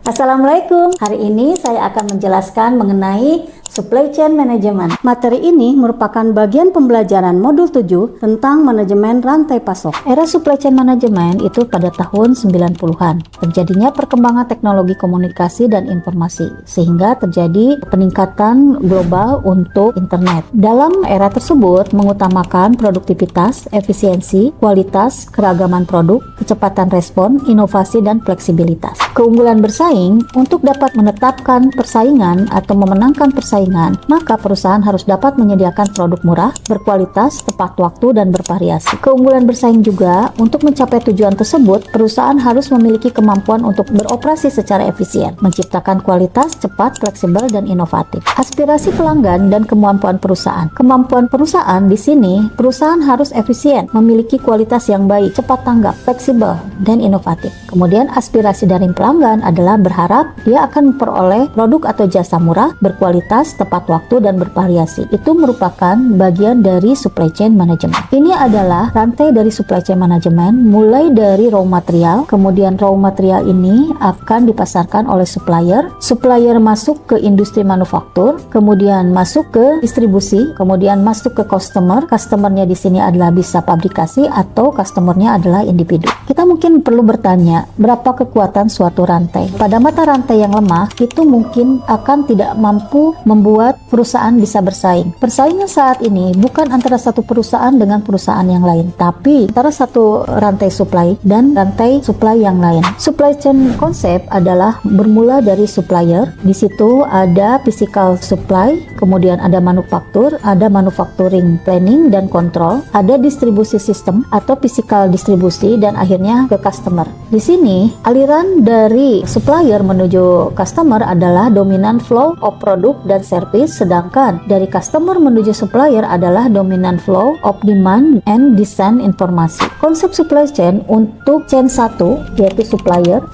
Assalamualaikum. Hari ini saya akan menjelaskan mengenai Supply Chain Management. Materi ini merupakan bagian pembelajaran modul 7 tentang manajemen rantai pasok. Era Supply Chain Management itu pada tahun 90-an. Terjadinya perkembangan teknologi komunikasi dan informasi, sehingga terjadi peningkatan global untuk internet. Dalam era tersebut mengutamakan produktivitas, efisiensi, kualitas, keragaman produk, kecepatan respon, inovasi, dan fleksibilitas. Keunggulan bersaing untuk dapat menetapkan persaingan atau memenangkan persaingan, maka perusahaan harus dapat menyediakan produk murah, berkualitas, tepat waktu, dan bervariasi. Keunggulan bersaing juga untuk mencapai tujuan tersebut, perusahaan harus memiliki kemampuan untuk beroperasi secara efisien, menciptakan kualitas, cepat, fleksibel, dan inovatif. Aspirasi pelanggan dan kemampuan perusahaan. Kemampuan perusahaan di sini, perusahaan harus efisien, memiliki kualitas yang baik, cepat tanggap, fleksibel, dan inovatif. Kemudian aspirasi dari pelanggan adalah berharap dia akan memperoleh produk atau jasa murah, berkualitas, tepat waktu, dan bervariasi. Itu merupakan bagian dari supply chain management. Ini adalah rantai dari supply chain management, mulai dari raw material, kemudian raw material ini akan dipasarkan oleh supplier, supplier masuk ke industri manufaktur, kemudian masuk ke distribusi, kemudian masuk ke customer. Customernya di sini adalah bisa pabrikasi atau customernya adalah individu. Kita mungkin perlu bertanya, berapa kekuatan suatu rantai? Pada mata rantai yang lemah, itu mungkin akan tidak mampu membuat perusahaan bisa bersaing. Persaingan saat ini bukan antara satu perusahaan dengan perusahaan yang lain, tapi antara satu rantai supply dan rantai supply yang lain. Supply chain konsep adalah bermula dari supplier. Di situ ada physical supply, kemudian ada manufaktur, ada manufacturing planning dan control, ada distribusi sistem atau physical distribusi, dan akhirnya ke customer. Di sini aliran dari supplier menuju customer adalah dominant flow of produk dan service, sedangkan dari customer menuju supplier adalah dominant flow of demand and design informasi. Konsep supply chain untuk chain 1 yaitu supplier,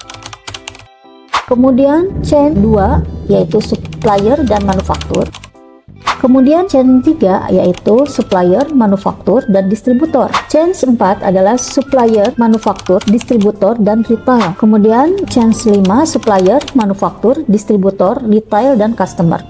kemudian chain 2 yaitu supplier dan manufaktur, kemudian chain 3 yaitu supplier, manufaktur, dan distributor. Chain 4 adalah supplier, manufaktur, distributor, dan retail. Kemudian chain 5 supplier, manufaktur, distributor, retail, dan customer.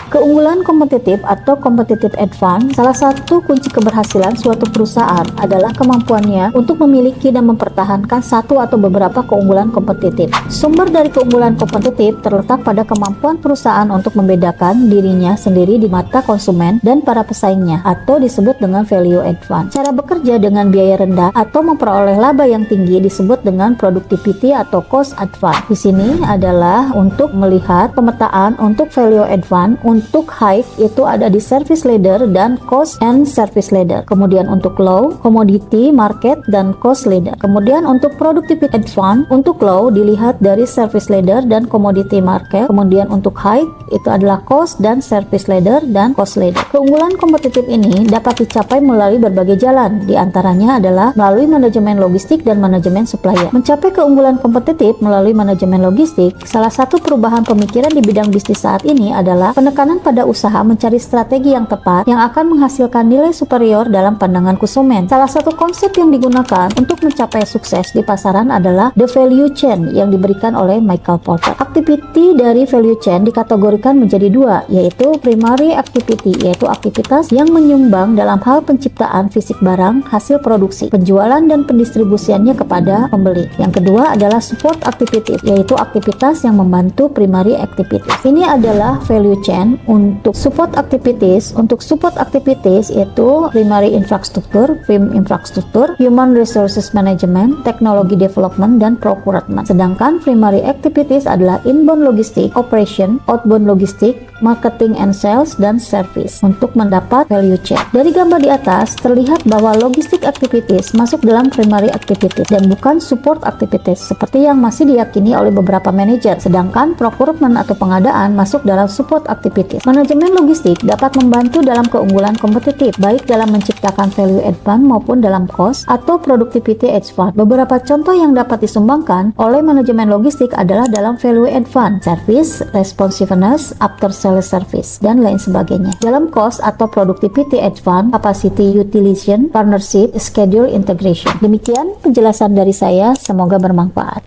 Keunggulan kompetitif atau competitive advantage, salah satu kunci keberhasilan suatu perusahaan adalah kemampuannya untuk memiliki dan mempertahankan satu atau beberapa keunggulan kompetitif. Sumber dari keunggulan kompetitif terletak pada kemampuan perusahaan untuk membedakan dirinya sendiri di mata konsumen dan para pesaingnya, atau disebut dengan value advantage. Cara bekerja dengan biaya rendah atau memperoleh laba yang tinggi disebut dengan productivity atau cost advantage. Di sini adalah untuk melihat pemetaan untuk value advantage. Untuk high itu ada di service ladder dan cost and service ladder. Kemudian untuk low, commodity, market, dan cost ladder. Kemudian untuk productivity advance, untuk low dilihat dari service ladder dan commodity market. Kemudian untuk high itu adalah cost dan service ladder dan cost ladder. Keunggulan kompetitif ini dapat dicapai melalui berbagai jalan. Di antaranya adalah melalui manajemen logistik dan manajemen supplier. Mencapai keunggulan kompetitif melalui manajemen logistik, salah satu perubahan pemikiran di bidang bisnis saat ini adalah penekanan pada usaha mencari strategi yang tepat yang akan menghasilkan nilai superior dalam pandangan konsumen. Salah satu konsep yang digunakan untuk mencapai sukses di pasaran adalah the value chain yang diberikan oleh Michael Porter. Aktiviti dari value chain dikategorikan menjadi dua, yaitu primary activity, yaitu aktivitas yang menyumbang dalam hal penciptaan fisik barang, hasil produksi, penjualan, dan pendistribusiannya kepada pembeli. Yang kedua adalah support activity, yaitu aktivitas yang membantu primary activity. Ini adalah value chain. Untuk support activities itu primary infrastructure, human resources management, technology development, dan procurement. Sedangkan primary activities adalah inbound logistik, operation, outbound logistik, marketing and sales, dan service untuk mendapat value chain. Dari gambar di atas terlihat bahwa logistik activities masuk dalam primary activities dan bukan support activities seperti yang masih diyakini oleh beberapa manajer. Sedangkan procurement atau pengadaan masuk dalam support activities. Manajemen logistik dapat membantu dalam keunggulan kompetitif, baik dalam menciptakan value advance maupun dalam cost atau productivity advance. Beberapa contoh yang dapat disumbangkan oleh manajemen logistik adalah dalam value advance, service, responsiveness, after sales service, dan lain sebagainya. Dalam cost atau productivity advance, capacity utilization, partnership, schedule integration. Demikian penjelasan dari saya, semoga bermanfaat.